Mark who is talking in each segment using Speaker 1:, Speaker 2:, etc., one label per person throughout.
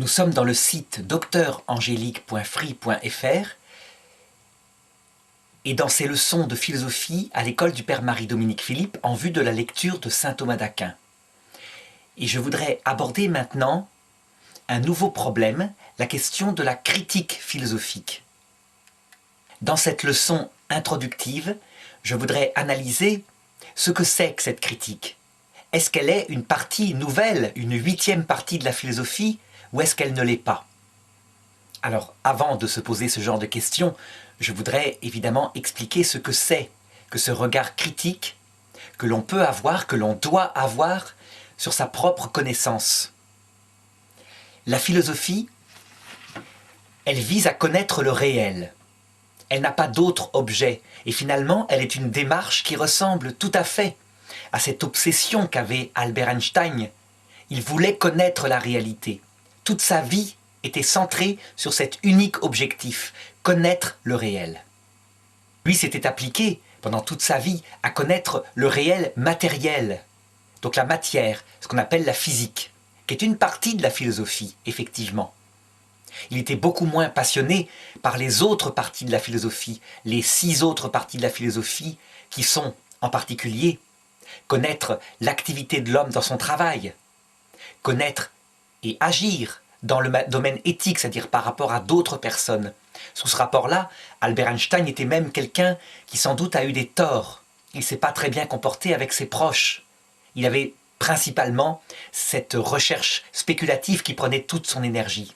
Speaker 1: Nous sommes dans le site drangélique.free.fr et dans ces leçons de philosophie à l'école du Père Marie-Dominique Philippe en vue de la lecture de saint Thomas d'Aquin. Et je voudrais aborder maintenant un nouveau problème, la question de la critique philosophique. Dans cette leçon introductive, je voudrais analyser ce que c'est que cette critique. Est-ce qu'elle est une partie nouvelle, une huitième partie de la philosophie, ou est-ce qu'elle ne l'est pas? Alors, avant de se poser ce genre de questions, je voudrais évidemment expliquer ce que c'est que ce regard critique que l'on peut avoir, que l'on doit avoir sur sa propre connaissance. La philosophie, elle vise à connaître le réel. Elle n'a pas d'autre objet, et finalement, elle est une démarche qui ressemble tout à fait à cette obsession qu'avait Albert Einstein. Il voulait connaître la réalité. Toute sa vie était centrée sur cet unique objectif, connaître le réel. Lui s'était appliqué pendant toute sa vie à connaître le réel matériel, donc la matière, ce qu'on appelle la physique, qui est une partie de la philosophie, effectivement. Il était beaucoup moins passionné par les autres parties de la philosophie, les 6 autres parties de la philosophie qui sont, en particulier, connaître l'activité de l'homme dans son travail, connaître et agir dans le domaine éthique, c'est-à-dire par rapport à d'autres personnes. Sous ce rapport-là, Albert Einstein était même quelqu'un qui sans doute a eu des torts. Il ne s'est pas très bien comporté avec ses proches. Il avait principalement cette recherche spéculative qui prenait toute son énergie.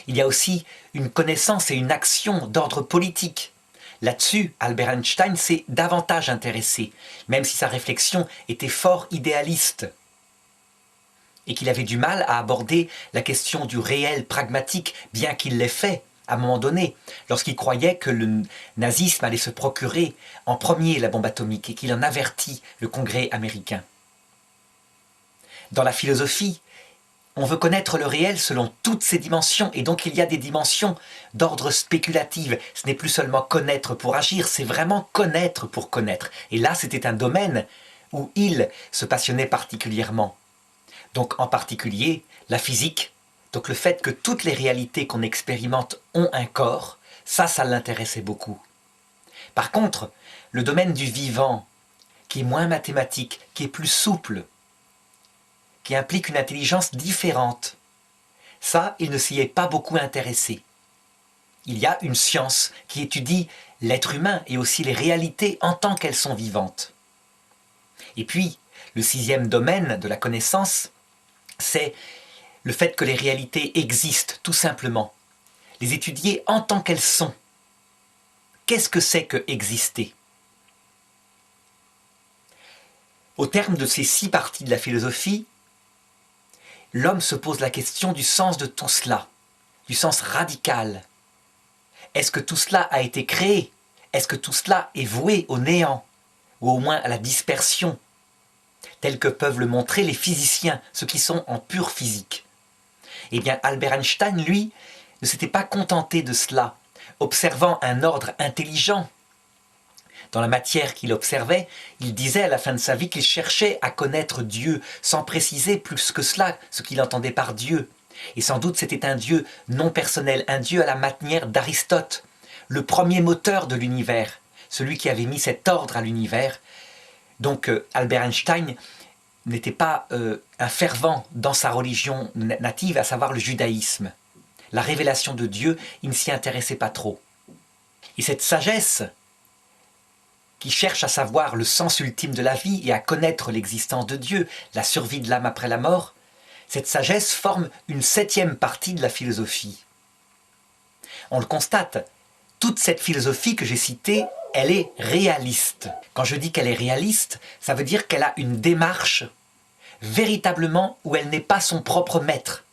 Speaker 1: Il y a aussi une connaissance et une action d'ordre politique. Là-dessus, Albert Einstein s'est davantage intéressé, même si sa réflexion était fort idéaliste et qu'il avait du mal à aborder la question du réel pragmatique, bien qu'il l'ait fait à un moment donné, lorsqu'il croyait que le nazisme allait se procurer en premier la bombe atomique et qu'il en avertit le Congrès américain. Dans la philosophie, on veut connaître le réel selon toutes ses dimensions, et donc il y a des dimensions d'ordre spéculatif. Ce n'est plus seulement connaître pour agir, c'est vraiment connaître pour connaître. Et là, c'était un domaine où il se passionnait particulièrement. Donc en particulier, la physique, donc le fait que toutes les réalités qu'on expérimente ont un corps, ça l'intéressait beaucoup. Par contre, le domaine du vivant, qui est moins mathématique, qui est plus souple, qui implique une intelligence différente. Ça, il ne s'y est pas beaucoup intéressé. Il y a une science qui étudie l'être humain et aussi les réalités en tant qu'elles sont vivantes. Et puis, le 6e domaine de la connaissance, c'est le fait que les réalités existent, tout simplement. Les étudier en tant qu'elles sont. Qu'est-ce que c'est que exister? Au terme de ces 6 parties de la philosophie, l'homme se pose la question du sens de tout cela, du sens radical. Est-ce que tout cela a été créé? Est-ce que tout cela est voué au néant, ou au moins à la dispersion, tel que peuvent le montrer les physiciens, ceux qui sont en pure physique? Eh bien, Albert Einstein, lui, ne s'était pas contenté de cela, observant un ordre intelligent. Dans la matière qu'il observait, il disait à la fin de sa vie qu'il cherchait à connaître Dieu, sans préciser plus que cela ce qu'il entendait par Dieu. Et sans doute c'était un Dieu non personnel, un Dieu à la manière d'Aristote, le premier moteur de l'univers, celui qui avait mis cet ordre à l'univers. Donc Albert Einstein n'était pas un fervent dans sa religion native, à savoir le judaïsme. La révélation de Dieu, il ne s'y intéressait pas trop. Et cette sagesse qui cherche à savoir le sens ultime de la vie et à connaître l'existence de Dieu, la survie de l'âme après la mort, cette sagesse forme une 7e partie de la philosophie. On le constate, toute cette philosophie que j'ai citée, elle est réaliste. Quand je dis qu'elle est réaliste, ça veut dire qu'elle a une démarche véritablement où elle n'est pas son propre maître.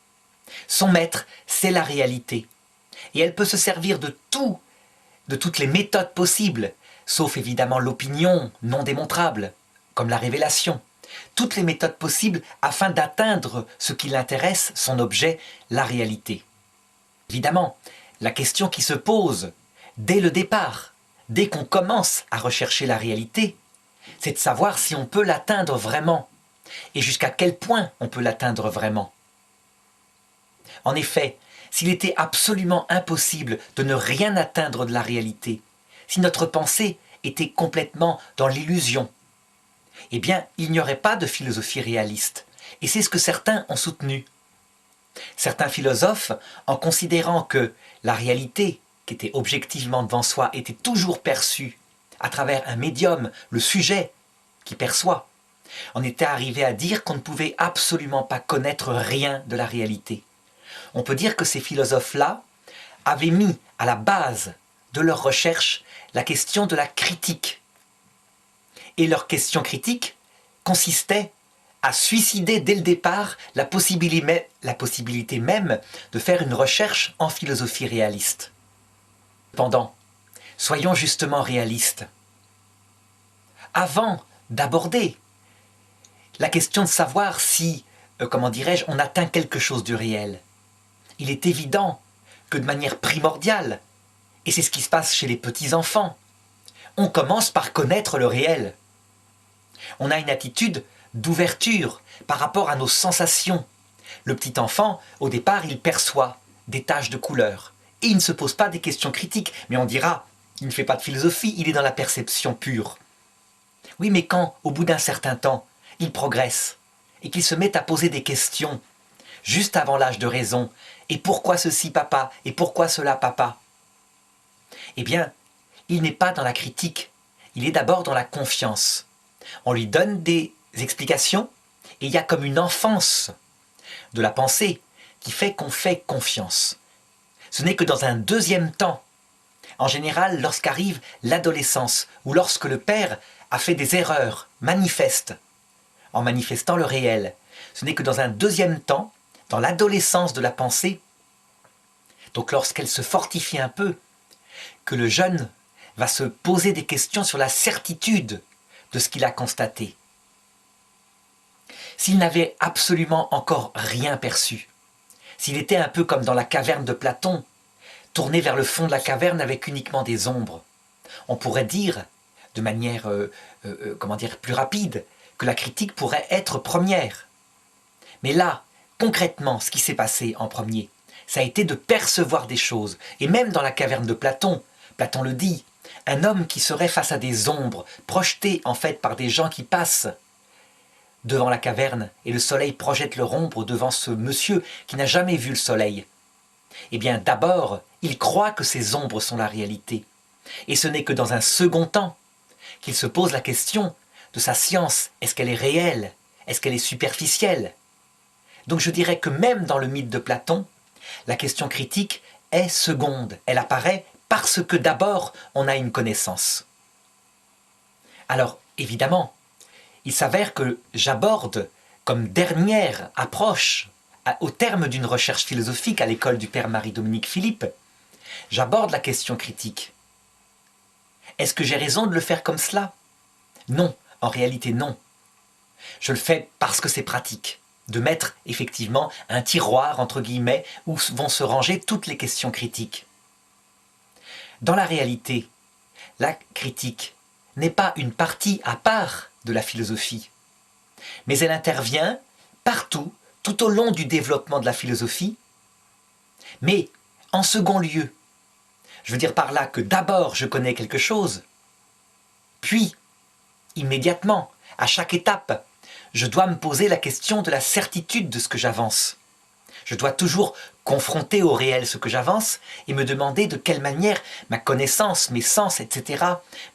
Speaker 1: Son maître, c'est la réalité. Et elle peut se servir de toutes les méthodes possibles, sauf évidemment l'opinion non démontrable, comme la révélation. Toutes les méthodes possibles afin d'atteindre ce qui l'intéresse, son objet, la réalité. Évidemment, la question qui se pose dès le départ, dès qu'on commence à rechercher la réalité, c'est de savoir si on peut l'atteindre vraiment, et jusqu'à quel point on peut l'atteindre vraiment. En effet, s'il était absolument impossible de ne rien atteindre de la réalité, si notre pensée était complètement dans l'illusion, eh bien, il n'y aurait pas de philosophie réaliste. Et c'est ce que certains ont soutenu. Certains philosophes, en considérant que la réalité, qui était objectivement devant soi, était toujours perçue à travers un médium, le sujet qui perçoit, en étaient arrivés à dire qu'on ne pouvait absolument pas connaître rien de la réalité. On peut dire que ces philosophes-là avaient mis à la base de leur recherche la question de la critique. Et leur question critique consistait à suicider dès le départ la possibilité même de faire une recherche en philosophie réaliste. Cependant, soyons justement réalistes. Avant d'aborder la question de savoir si, comment dirais-je, on atteint quelque chose du réel, il est évident que de manière primordiale, et c'est ce qui se passe chez les petits-enfants, on commence par connaître le réel. On a une attitude d'ouverture par rapport à nos sensations. Le petit enfant, au départ, il perçoit des taches de couleur. Et il ne se pose pas des questions critiques. Mais on dira, il ne fait pas de philosophie, il est dans la perception pure. Oui, mais quand, au bout d'un certain temps, il progresse et qu'il se met à poser des questions, juste avant l'âge de raison, et pourquoi ceci, papa, et pourquoi cela, papa, eh bien, il n'est pas dans la critique, il est d'abord dans la confiance. On lui donne des explications, et il y a comme une enfance de la pensée qui fait qu'on fait confiance. Ce n'est que dans un deuxième temps, en général lorsqu'arrive l'adolescence, ou lorsque le père a fait des erreurs manifestes, en manifestant le réel, ce n'est que dans un deuxième temps, dans l'adolescence de la pensée, donc lorsqu'elle se fortifie un peu, que le jeune va se poser des questions sur la certitude de ce qu'il a constaté. S'il n'avait absolument encore rien perçu, s'il était un peu comme dans la caverne de Platon, tourné vers le fond de la caverne avec uniquement des ombres, on pourrait dire, de manière plus rapide, que la critique pourrait être première. Mais là, concrètement, ce qui s'est passé en premier, ça a été de percevoir des choses. Et même dans la caverne de Platon, Platon le dit, un homme qui serait face à des ombres, projetées en fait par des gens qui passent devant la caverne, et le soleil projette leur ombre devant ce monsieur qui n'a jamais vu le soleil. Eh bien, d'abord, il croit que ces ombres sont la réalité. Et ce n'est que dans un second temps qu'il se pose la question de sa science. Est-ce qu'elle est réelle? Est-ce qu'elle est superficielle? Donc je dirais que même dans le mythe de Platon, la question critique est seconde. Elle apparaît parce que d'abord, on a une connaissance. Alors, évidemment, il s'avère que j'aborde comme dernière approche, au terme d'une recherche philosophique à l'école du père Marie-Dominique Philippe, j'aborde la question critique. Est-ce que j'ai raison de le faire comme cela? Non, en réalité non. Je le fais parce que c'est pratique, de mettre effectivement un tiroir, entre guillemets, où vont se ranger toutes les questions critiques. Dans la réalité, la critique n'est pas une partie à part de la philosophie, mais elle intervient partout, tout au long du développement de la philosophie, mais en second lieu. Je veux dire par là que d'abord je connais quelque chose, puis, immédiatement, à chaque étape, je dois me poser la question de la certitude de ce que j'avance. Je dois toujours confronter au réel ce que j'avance et me demander de quelle manière ma connaissance, mes sens, etc.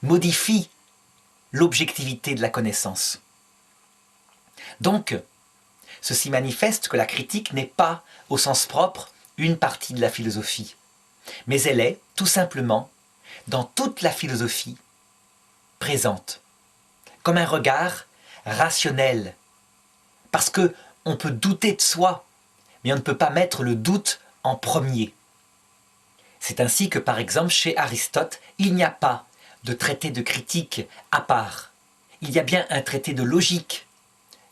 Speaker 1: modifient l'objectivité de la connaissance. Donc, ceci manifeste que la critique n'est pas, au sens propre, une partie de la philosophie, mais elle est, tout simplement, dans toute la philosophie, présente, comme un regard rationnel, parce que on peut douter de soi, mais on ne peut pas mettre le doute en premier. C'est ainsi que, par exemple, chez Aristote, il n'y a pas de traité de critique à part. Il y a bien un traité de logique.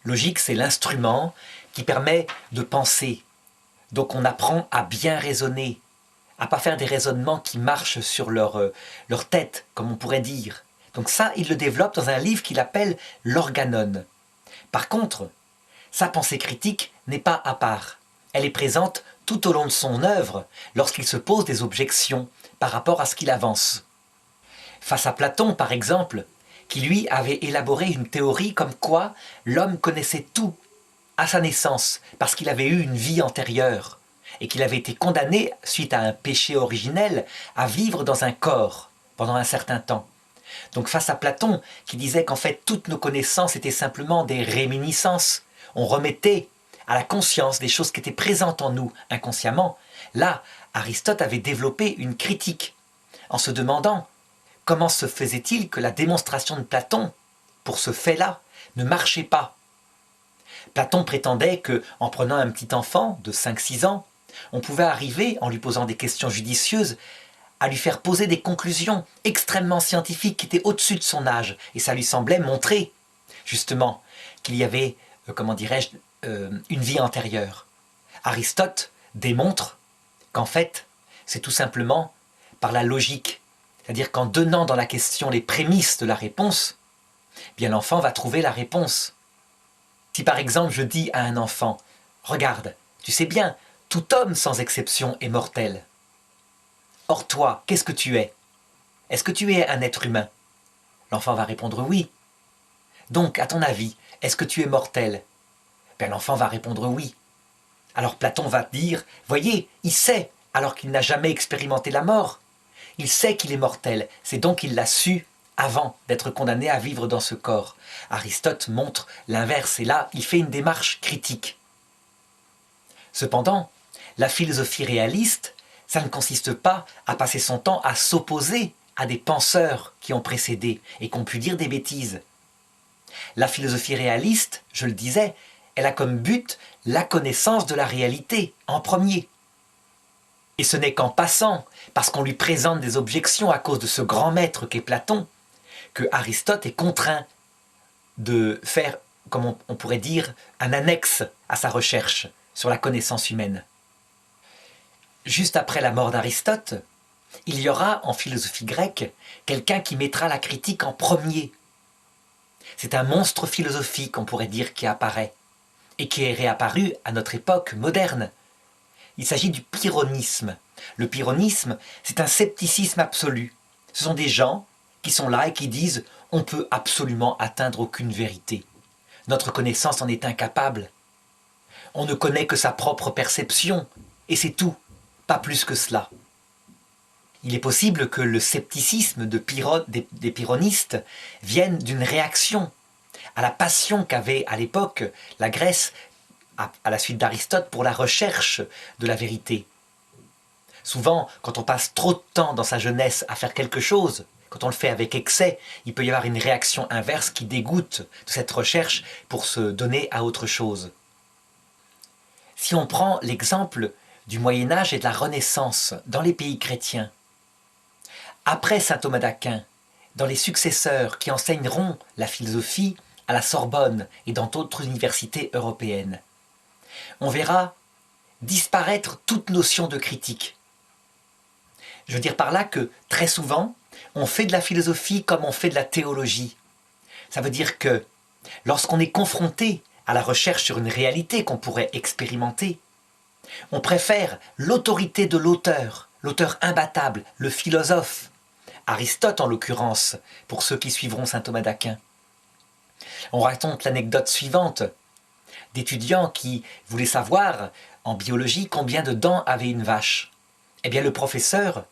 Speaker 1: Logique, c'est l'instrument qui permet de penser. Donc on apprend à bien raisonner, à ne pas faire des raisonnements qui marchent sur leur tête, comme on pourrait dire. Donc ça, il le développe dans un livre qu'il appelle l'Organon. Par contre, sa pensée critique n'est pas à part. Elle est présente tout au long de son œuvre lorsqu'il se pose des objections par rapport à ce qu'il avance. Face à Platon, par exemple, qui lui avait élaboré une théorie comme quoi l'homme connaissait tout à sa naissance parce qu'il avait eu une vie antérieure et qu'il avait été condamné, suite à un péché originel, à vivre dans un corps pendant un certain temps. Donc face à Platon, qui disait qu'en fait toutes nos connaissances étaient simplement des réminiscences, on remettait à la conscience des choses qui étaient présentes en nous inconsciemment, là, Aristote avait développé une critique en se demandant comment se faisait-il que la démonstration de Platon, pour ce fait-là, ne marchait pas. Platon prétendait qu'en prenant un petit enfant de 5-6 ans, on pouvait arriver, en lui posant des questions judicieuses, à lui faire poser des conclusions extrêmement scientifiques qui étaient au-dessus de son âge. Et ça lui semblait montrer, justement, qu'il y avait, comment dirais-je, une vie antérieure. Aristote démontre qu'en fait, c'est tout simplement par la logique. C'est-à-dire qu'en donnant dans la question les prémices de la réponse, bien l'enfant va trouver la réponse. Si par exemple je dis à un enfant, « Regarde, tu sais bien, tout homme sans exception est mortel. Or toi, qu'est-ce que tu es? Est-ce que tu es un être humain ?» L'enfant va répondre « Oui. » Donc, à ton avis, est-ce que tu es mortel? Ben, l'enfant va répondre « Oui. » Alors Platon va dire « Voyez, il sait, alors qu'il n'a jamais expérimenté la mort. Il sait qu'il est mortel, c'est donc qu'il l'a su avant d'être condamné à vivre dans ce corps. » Aristote montre l'inverse, et là, il fait une démarche critique. Cependant, la philosophie réaliste, ça ne consiste pas à passer son temps à s'opposer à des penseurs qui ont précédé et qui ont pu dire des bêtises. La philosophie réaliste, je le disais, elle a comme but la connaissance de la réalité en premier. Et ce n'est qu'en passant, parce qu'on lui présente des objections à cause de ce grand maître qu'est Platon, que Aristote est contraint de faire, comme on pourrait dire, un annexe à sa recherche sur la connaissance humaine. Juste après la mort d'Aristote, il y aura en philosophie grecque quelqu'un qui mettra la critique en premier. C'est un monstre philosophique, on pourrait dire, qui apparaît et qui est réapparu à notre époque moderne. Il s'agit du pyrrhonisme. Le pyrrhonisme, c'est un scepticisme absolu. Ce sont des gens qui sont là et qui disent « on ne peut absolument atteindre aucune vérité. Notre connaissance en est incapable. On ne connaît que sa propre perception, et c'est tout, pas plus que cela. » Il est possible que le scepticisme des pyrrhonistes vienne d'une réaction à la passion qu'avait à l'époque la Grèce à la suite d'Aristote pour la recherche de la vérité. Souvent, quand on passe trop de temps dans sa jeunesse à faire quelque chose, quand on le fait avec excès, il peut y avoir une réaction inverse qui dégoûte de cette recherche pour se donner à autre chose. Si on prend l'exemple du Moyen-Âge et de la Renaissance dans les pays chrétiens, après saint Thomas d'Aquin, dans les successeurs qui enseigneront la philosophie à la Sorbonne et dans d'autres universités européennes, on verra disparaître toute notion de critique. Je veux dire par là que, très souvent, on fait de la philosophie comme on fait de la théologie. Ça veut dire que, lorsqu'on est confronté à la recherche sur une réalité qu'on pourrait expérimenter, on préfère l'autorité de l'auteur imbattable, le philosophe, Aristote en l'occurrence, pour ceux qui suivront saint Thomas d'Aquin. On raconte l'anecdote suivante d'étudiants qui voulaient savoir en biologie combien de dents avait une vache. Eh bien le professeur,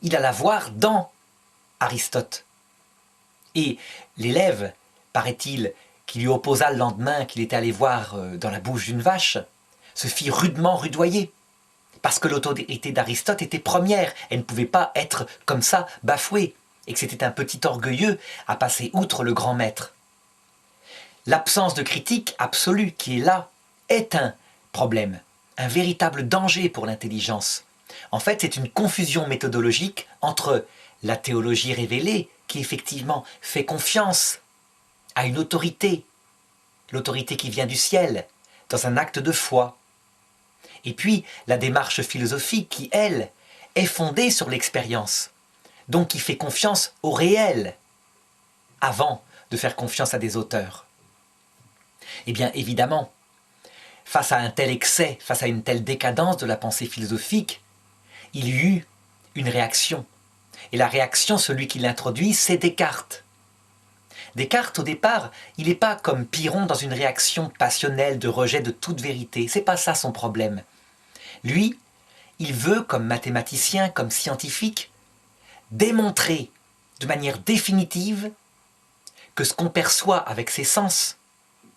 Speaker 1: il alla voir dans Aristote. Et l'élève, paraît-il, qui lui opposa le lendemain qu'il était allé voir dans la bouche d'une vache, se fit rudement rudoyer. Parce que l'autorité d'Aristote était première, elle ne pouvait pas être comme ça bafouée, et que c'était un petit orgueilleux à passer outre le grand maître. L'absence de critique absolue qui est là est un problème, un véritable danger pour l'intelligence. En fait, c'est une confusion méthodologique entre la théologie révélée, qui effectivement fait confiance à une autorité, l'autorité qui vient du ciel, dans un acte de foi, et puis la démarche philosophique qui, elle, est fondée sur l'expérience, donc qui fait confiance au réel, avant de faire confiance à des auteurs. Eh bien, évidemment, face à un tel excès, face à une telle décadence de la pensée philosophique, il y eut une réaction. Et la réaction, celui qui l'introduit, c'est Descartes. Descartes, au départ, il n'est pas comme Pyrrhon dans une réaction passionnelle de rejet de toute vérité. C'est pas ça son problème. Lui, il veut, comme mathématicien, comme scientifique, démontrer de manière définitive que ce qu'on perçoit avec ses sens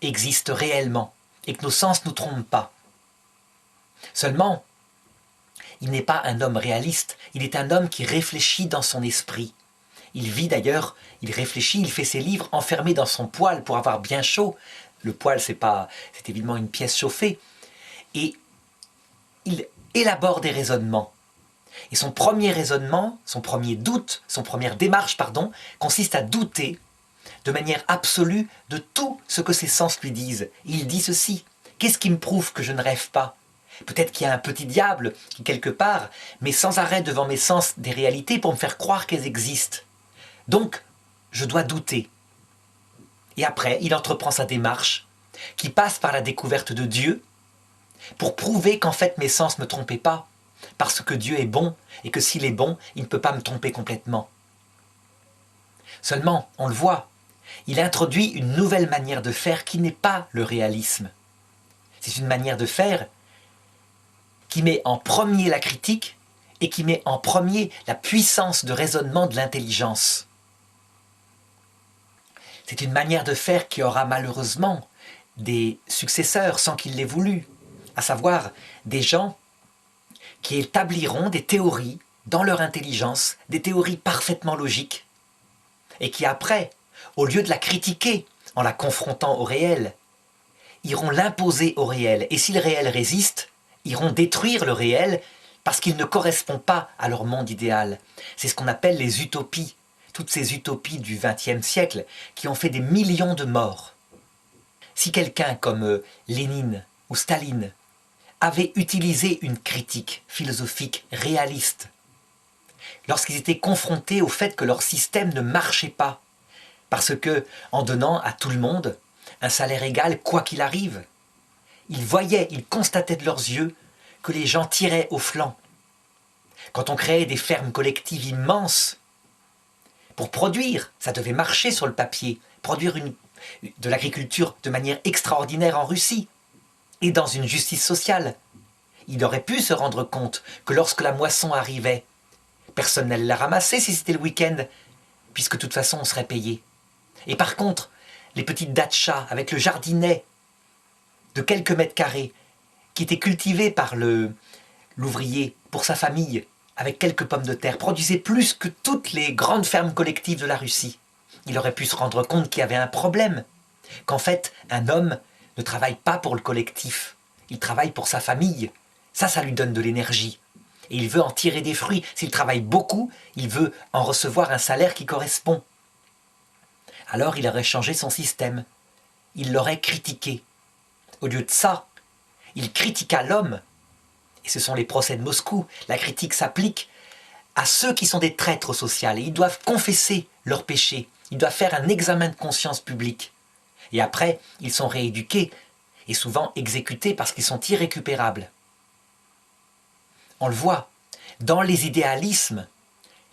Speaker 1: existe réellement et que nos sens ne nous trompent pas. Seulement, il n'est pas un homme réaliste, il est un homme qui réfléchit dans son esprit. Il vit d'ailleurs, il réfléchit, il fait ses livres enfermé dans son poêle pour avoir bien chaud. Le poêle, c'est évidemment une pièce chauffée. Et il élabore des raisonnements. Et son premier raisonnement, son premier doute, son première démarche, consiste à douter de manière absolue de tout ce que ses sens lui disent. Il dit ceci: qu'est-ce qui me prouve que je ne rêve pas? Peut-être qu'il y a un petit diable qui, quelque part, met sans arrêt devant mes sens des réalités pour me faire croire qu'elles existent. Donc, je dois douter. Et après, il entreprend sa démarche, qui passe par la découverte de Dieu, pour prouver qu'en fait mes sens ne me trompaient pas, parce que Dieu est bon, et que s'il est bon, il ne peut pas me tromper complètement. Seulement, on le voit, il introduit une nouvelle manière de faire qui n'est pas le réalisme. C'est une manière de faire qui met en premier la critique et qui met en premier la puissance de raisonnement de l'intelligence. C'est une manière de faire qui aura malheureusement des successeurs sans qu'il l'ait voulu, à savoir des gens qui établiront des théories dans leur intelligence, des théories parfaitement logiques, et qui après, au lieu de la critiquer en la confrontant au réel, iront l'imposer au réel, et si le réel résiste, iront détruire le réel parce qu'il ne correspond pas à leur monde idéal. C'est ce qu'on appelle les utopies, toutes ces utopies du XXe siècle qui ont fait des millions de morts. Si quelqu'un comme Lénine ou Staline avait utilisé une critique philosophique réaliste lorsqu'ils étaient confrontés au fait que leur système ne marchait pas, parce que, en donnant à tout le monde un salaire égal quoi qu'il arrive, ils voyaient, ils constataient de leurs yeux que les gens tiraient au flanc. Quand on créait des fermes collectives immenses, pour produire, ça devait marcher sur le papier, produire de l'agriculture de manière extraordinaire en Russie, et dans une justice sociale. Il aurait pu se rendre compte que lorsque la moisson arrivait, personne n'allait la ramasser si c'était le week-end, puisque de toute façon on serait payé. Et par contre, les petites dachas avec le jardinet de quelques mètres carrés, qui étaient cultivés par l'ouvrier pour sa famille, avec quelques pommes de terre, produisaient plus que toutes les grandes fermes collectives de la Russie. Il aurait pu se rendre compte qu'il y avait un problème, qu'en fait, un homme ne travaille pas pour le collectif, il travaille pour sa famille. Ça lui donne de l'énergie. Et il veut en tirer des fruits. S'il travaille beaucoup, il veut en recevoir un salaire qui correspond. Alors il aurait changé son système. Il l'aurait critiqué. Au lieu de ça, il critiqua l'homme. Et ce sont les procès de Moscou. La critique s'applique à ceux qui sont des traîtres sociaux. Et ils doivent confesser leurs péchés. Ils doivent faire un examen de conscience public. Et après, ils sont rééduqués et souvent exécutés parce qu'ils sont irrécupérables. On le voit, dans les idéalismes,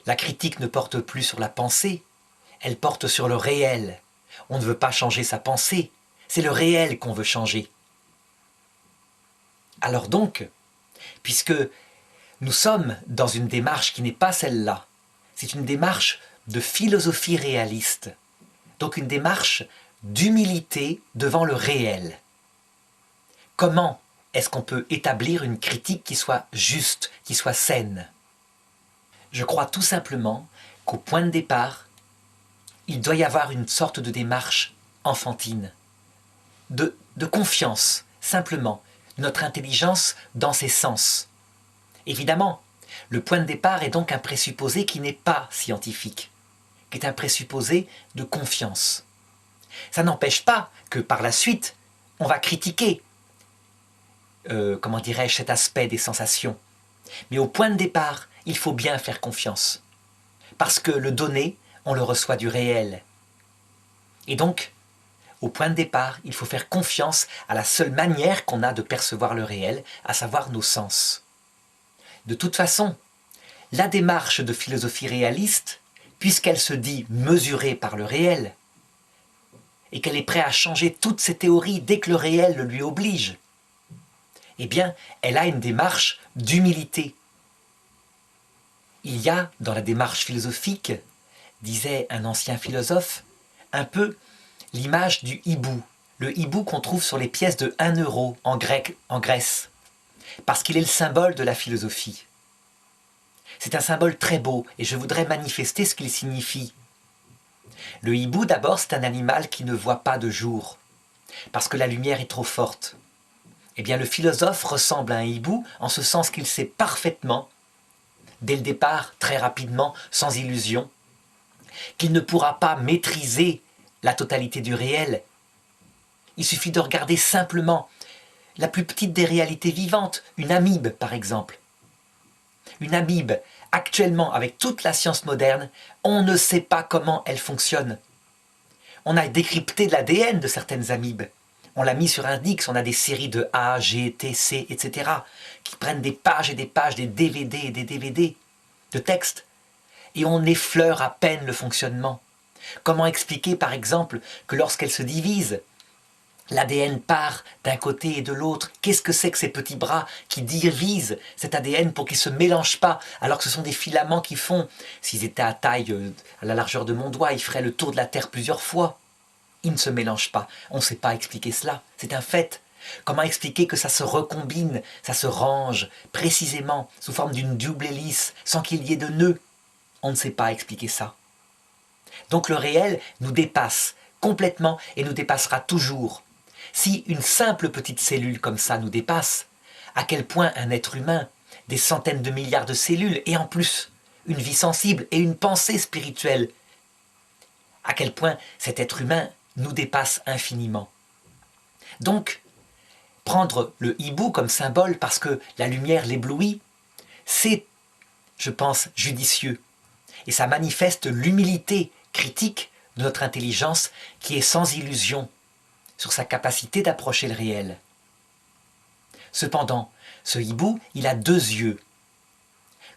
Speaker 1: la critique ne porte plus sur la pensée, elle porte sur le réel. On ne veut pas changer sa pensée, c'est le réel qu'on veut changer. Alors donc, puisque nous sommes dans une démarche qui n'est pas celle-là, c'est une démarche de philosophie réaliste, donc une démarche d'humilité devant le réel. Comment est-ce qu'on peut établir une critique qui soit juste, qui soit saine? Je crois tout simplement qu'au point de départ, il doit y avoir une sorte de démarche enfantine, de confiance, simplement, de notre intelligence dans ses sens. Évidemment, le point de départ est donc un présupposé qui n'est pas scientifique, qui est un présupposé de confiance. Ça n'empêche pas que par la suite, on va critiquer comment dirais-je, cet aspect des sensations. Mais au point de départ, il faut bien faire confiance. Parce que le donné, on le reçoit du réel. Et donc, au point de départ, il faut faire confiance à la seule manière qu'on a de percevoir le réel, à savoir nos sens. De toute façon, la démarche de philosophie réaliste, puisqu'elle se dit mesurée par le réel, et qu'elle est prête à changer toutes ses théories dès que le réel le lui oblige, eh bien, elle a une démarche d'humilité. Il y a, dans la démarche philosophique, disait un ancien philosophe, un peu l'image du hibou. Le hibou qu'on trouve sur les pièces de 1 euro en grec, en Grèce, parce qu'il est le symbole de la philosophie. C'est un symbole très beau et je voudrais manifester ce qu'il signifie. Le hibou, d'abord, c'est un animal qui ne voit pas de jour, parce que la lumière est trop forte. Eh bien, le philosophe ressemble à un hibou en ce sens qu'il sait parfaitement, dès le départ, très rapidement, sans illusion, qu'il ne pourra pas maîtriser la totalité du réel. Il suffit de regarder simplement la plus petite des réalités vivantes, une amibe par exemple. Une amibe, actuellement, avec toute la science moderne, on ne sait pas comment elle fonctionne. On a décrypté de l'ADN de certaines amibes. On l'a mis sur un X, on a des séries de A, G, T, C, etc. qui prennent des pages et des pages, des DVD et des DVD de textes. Et on effleure à peine le fonctionnement. Comment expliquer par exemple que lorsqu'elles se divisent, l'ADN part d'un côté et de l'autre? Qu'est-ce que c'est que ces petits bras qui divisent cet ADN pour qu'il ne se mélange pas, alors que ce sont des filaments qui font, s'ils étaient à taille, à la largeur de mon doigt, ils feraient le tour de la Terre plusieurs fois. Ils ne se mélangent pas. On ne sait pas expliquer cela. C'est un fait. Comment expliquer que ça se recombine, ça se range précisément sous forme d'une double hélice sans qu'il y ait de nœuds? On ne sait pas expliquer ça. Donc le réel nous dépasse complètement et nous dépassera toujours. Si une simple petite cellule comme ça nous dépasse, à quel point un être humain, des centaines de milliards de cellules et en plus une vie sensible et une pensée spirituelle, à quel point cet être humain nous dépasse infiniment. Donc, prendre le hibou comme symbole parce que la lumière l'éblouit, c'est, je pense, judicieux. Et ça manifeste l'humilité critique de notre intelligence qui est sans illusion sur sa capacité d'approcher le réel. Cependant, ce hibou, il a 2 yeux.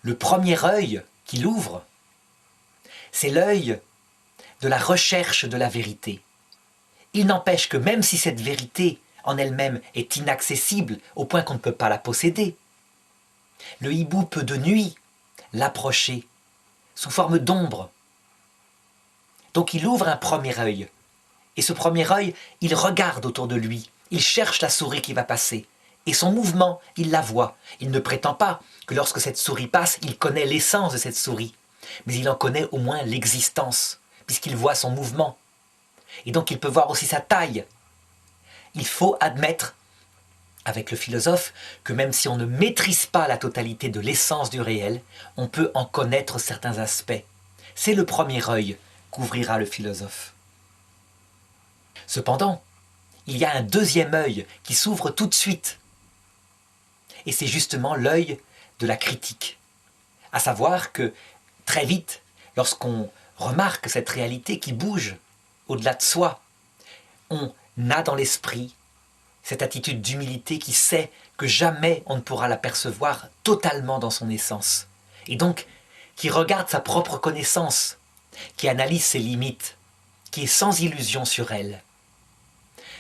Speaker 1: Le premier œil qu'il ouvre, c'est l'œil de la recherche de la vérité. Il n'empêche que même si cette vérité en elle-même est inaccessible au point qu'on ne peut pas la posséder, le hibou peut de nuit l'approcher sous forme d'ombre. Donc il ouvre un premier œil. Et ce premier œil, il regarde autour de lui. Il cherche la souris qui va passer. Et son mouvement, il la voit. Il ne prétend pas que lorsque cette souris passe, il connaît l'essence de cette souris. Mais il en connaît au moins l'existence, puisqu'il voit son mouvement. Et donc il peut voir aussi sa taille. Il faut admettre, avec le philosophe, que même si on ne maîtrise pas la totalité de l'essence du réel, on peut en connaître certains aspects. C'est le premier œil qu'ouvrira le philosophe. Cependant, il y a un deuxième œil qui s'ouvre tout de suite. Et c'est justement l'œil de la critique. À savoir que, très vite, lorsqu'on remarque cette réalité qui bouge au-delà de soi, on a dans l'esprit cette attitude d'humilité qui sait que jamais on ne pourra l'apercevoir totalement dans son essence. Et donc, qui regarde sa propre connaissance, qui analyse ses limites, qui est sans illusion sur elle.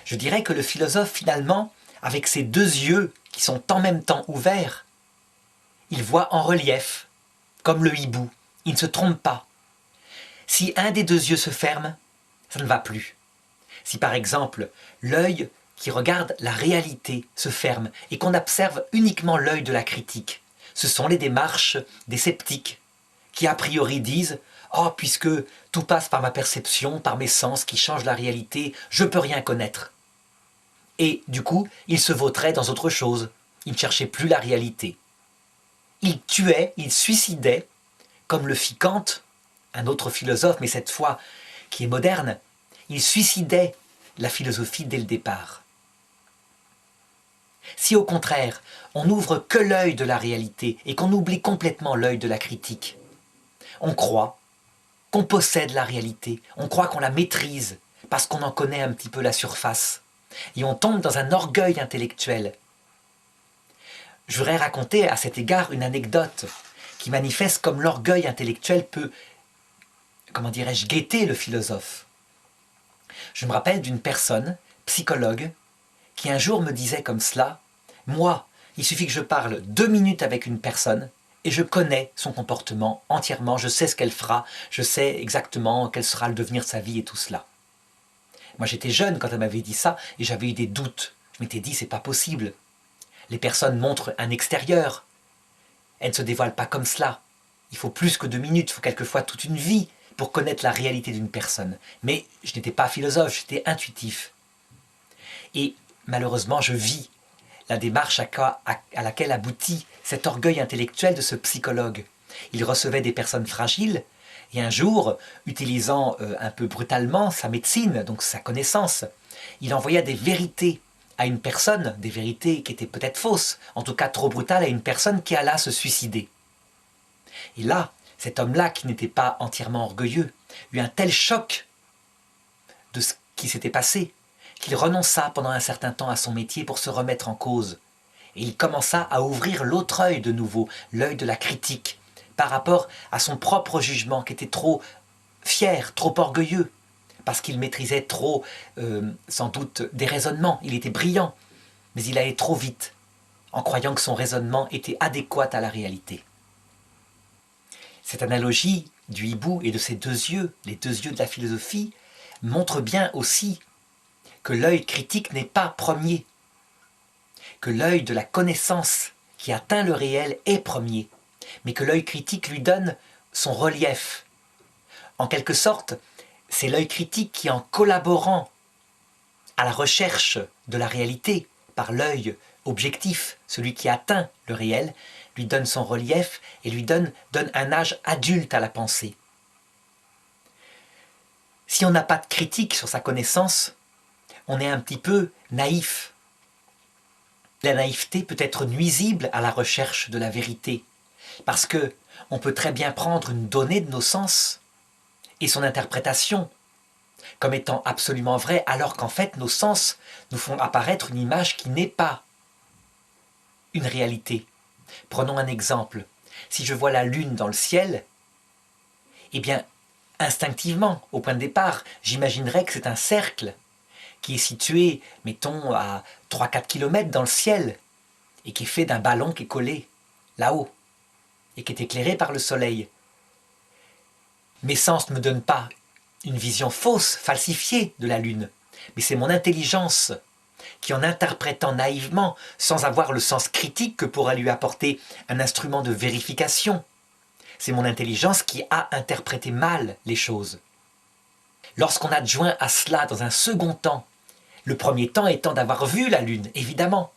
Speaker 1: Je dirais que le philosophe, finalement, avec ses 2 yeux qui sont en même temps ouverts, il voit en relief, comme le hibou, il ne se trompe pas. Si un des 2 yeux se ferme, ça ne va plus. Si par exemple, l'œil qui regarde la réalité se ferme et qu'on observe uniquement l'œil de la critique, ce sont les démarches des sceptiques qui a priori disent « Oh, puisque tout passe par ma perception, par mes sens qui changent la réalité, je ne peux rien connaître. » Et du coup, ils se vautraient dans autre chose. Ils ne cherchaient plus la réalité. Ils tuaient, ils suicidaient, comme le fit Kant, un autre philosophe, mais cette fois qui est moderne, il suicidait la philosophie dès le départ. Si au contraire, on n'ouvre que l'œil de la réalité et qu'on oublie complètement l'œil de la critique, on croit qu'on possède la réalité, on croit qu'on la maîtrise, parce qu'on en connaît un petit peu la surface. Et on tombe dans un orgueil intellectuel. Je voudrais raconter à cet égard une anecdote qui manifeste comme l'orgueil intellectuel peut, comment dirais-je, guetter le philosophe. Je me rappelle d'une personne, psychologue, qui un jour me disait comme cela, « Moi, il suffit que je parle 2 minutes avec une personne et je connais son comportement entièrement, je sais ce qu'elle fera, je sais exactement quel sera le devenir de sa vie et tout cela. » Moi j'étais jeune quand elle m'avait dit ça et j'avais eu des doutes. Je m'étais dit, c'est pas possible. Les personnes montrent un extérieur. Elles ne se dévoilent pas comme cela. Il faut plus que 2 minutes, il faut quelquefois toute une vie pour connaître la réalité d'une personne. Mais je n'étais pas philosophe, j'étais intuitif. Et malheureusement, je vis la démarche à laquelle aboutit cet orgueil intellectuel de ce psychologue. Il recevait des personnes fragiles et un jour, utilisant un peu brutalement sa médecine, donc sa connaissance, il envoya des vérités à une personne, des vérités qui étaient peut-être fausses, en tout cas trop brutales à une personne qui alla se suicider. Et là, cet homme-là, qui n'était pas entièrement orgueilleux, eut un tel choc de ce qui s'était passé, qu'il renonça pendant un certain temps à son métier pour se remettre en cause. Et il commença à ouvrir l'autre œil de nouveau, l'œil de la critique, par rapport à son propre jugement qui était trop fier, trop orgueilleux, parce qu'il maîtrisait trop, sans doute, des raisonnements. Il était brillant, mais il allait trop vite, en croyant que son raisonnement était adéquat à la réalité. Cette analogie du hibou et de ses 2 yeux, les 2 yeux de la philosophie, montre bien aussi que l'œil critique n'est pas premier, que l'œil de la connaissance qui atteint le réel est premier, mais que l'œil critique lui donne son relief. En quelque sorte, c'est l'œil critique qui, en collaborant à la recherche de la réalité par l'œil objectif, celui qui atteint le réel, lui donne son relief et lui donne un âge adulte à la pensée. Si on n'a pas de critique sur sa connaissance, on est un petit peu naïf. La naïveté peut être nuisible à la recherche de la vérité, parce que on peut très bien prendre une donnée de nos sens et son interprétation comme étant absolument vraie, alors qu'en fait nos sens nous font apparaître une image qui n'est pas une réalité. Prenons un exemple. Si je vois la lune dans le ciel, eh bien, instinctivement, au point de départ, j'imaginerais que c'est un cercle qui est situé, mettons, à 3-4 km dans le ciel et qui est fait d'un ballon qui est collé là-haut et qui est éclairé par le soleil. Mes sens ne me donnent pas une vision fausse, falsifiée de la lune, mais c'est mon intelligence qui, en interprétant naïvement, sans avoir le sens critique que pourra lui apporter un instrument de vérification, c'est mon intelligence qui a interprété mal les choses. Lorsqu'on adjoint à cela, dans un second temps, le premier temps étant d'avoir vu la lune, évidemment,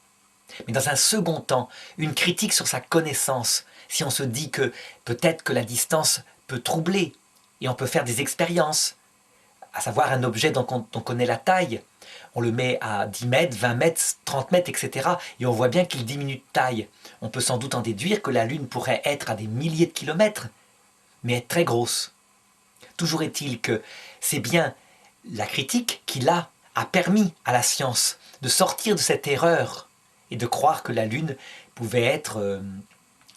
Speaker 1: mais dans un second temps, une critique sur sa connaissance, si on se dit que peut-être que la distance peut troubler, et on peut faire des expériences, à savoir un objet dont on connaît la taille, on le met à 10 mètres, 20 mètres, 30 mètres, etc. Et on voit bien qu'il diminue de taille. On peut sans doute en déduire que la Lune pourrait être à des milliers de kilomètres, mais être très grosse. Toujours est-il que c'est bien la critique qui, là, a permis à la science de sortir de cette erreur et de croire que la Lune pouvait être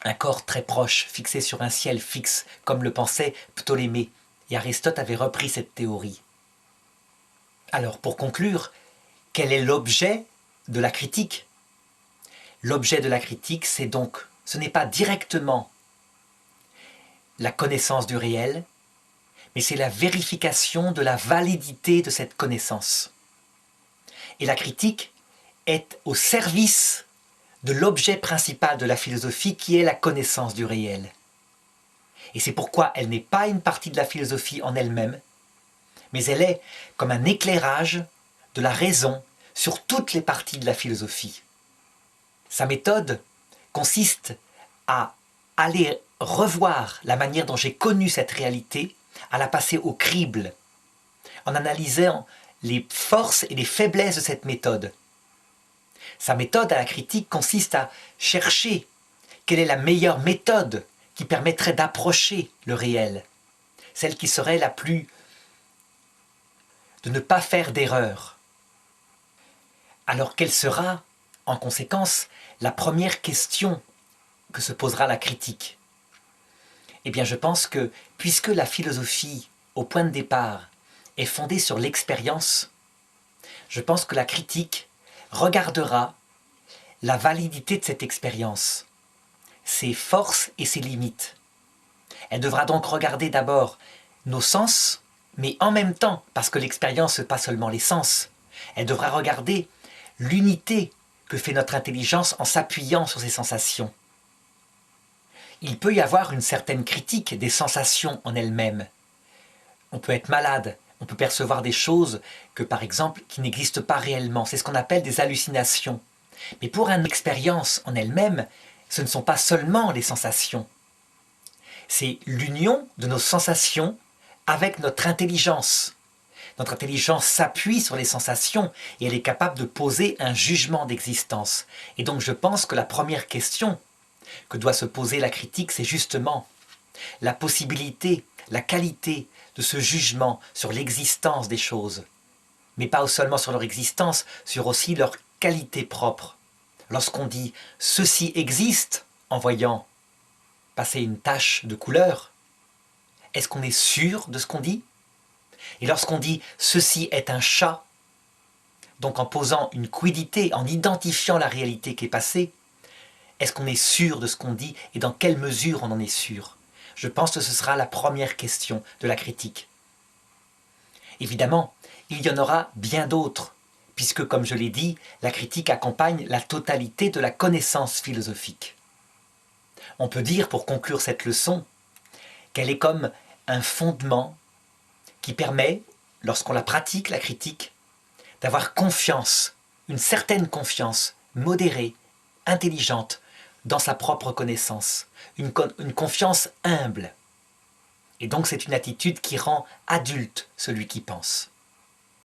Speaker 1: un corps très proche, fixé sur un ciel fixe, comme le pensait Ptolémée. Et Aristote avait repris cette théorie. Alors, pour conclure, quel est l'objet de la critique? L'objet de la critique, c'est donc, ce n'est pas directement la connaissance du réel, mais c'est la vérification de la validité de cette connaissance. Et la critique est au service de l'objet principal de la philosophie qui est la connaissance du réel. Et c'est pourquoi elle n'est pas une partie de la philosophie en elle-même, mais elle est comme un éclairage de la raison sur toutes les parties de la philosophie. Sa méthode consiste à aller revoir la manière dont j'ai connu cette réalité, à la passer au crible, en analysant les forces et les faiblesses de cette méthode. Sa méthode à la critique consiste à chercher quelle est la meilleure méthode qui permettrait d'approcher le réel, celle qui serait la plus de ne pas faire d'erreur. Alors quelle sera, en conséquence, la première question que se posera la critique? Eh bien, je pense que, puisque la philosophie, au point de départ, est fondée sur l'expérience, je pense que la critique regardera la validité de cette expérience, ses forces et ses limites. Elle devra donc regarder d'abord nos sens, mais en même temps, parce que l'expérience, ce n'est pas seulement les sens, elle devra regarder l'unité que fait notre intelligence en s'appuyant sur ces sensations. Il peut y avoir une certaine critique des sensations en elles-mêmes. On peut être malade, on peut percevoir des choses que, par exemple, qui n'existent pas réellement. C'est ce qu'on appelle des hallucinations. Mais pour une expérience en elle-même, ce ne sont pas seulement les sensations. C'est l'union de nos sensations avec notre intelligence. Notre intelligence s'appuie sur les sensations et elle est capable de poser un jugement d'existence. Et donc je pense que la première question que doit se poser la critique, c'est justement la possibilité, la qualité de ce jugement sur l'existence des choses. Mais pas seulement sur leur existence, sur aussi leur qualité propre. Lorsqu'on dit « ceci existe » en voyant passer une tache de couleur, est-ce qu'on est sûr de ce qu'on dit? Et lorsqu'on dit « ceci est un chat », donc en posant une quiddité, en identifiant la réalité qui est passée, est-ce qu'on est sûr de ce qu'on dit et dans quelle mesure on en est sûr? Je pense que ce sera la première question de la critique. Évidemment, il y en aura bien d'autres, puisque, comme je l'ai dit, la critique accompagne la totalité de la connaissance philosophique. On peut dire, pour conclure cette leçon, qu'elle est comme un fondement qui permet, lorsqu'on la pratique, la critique, d'avoir confiance, une certaine confiance, modérée, intelligente, dans sa propre connaissance, une confiance humble. Et donc c'est une attitude qui rend adulte celui qui pense.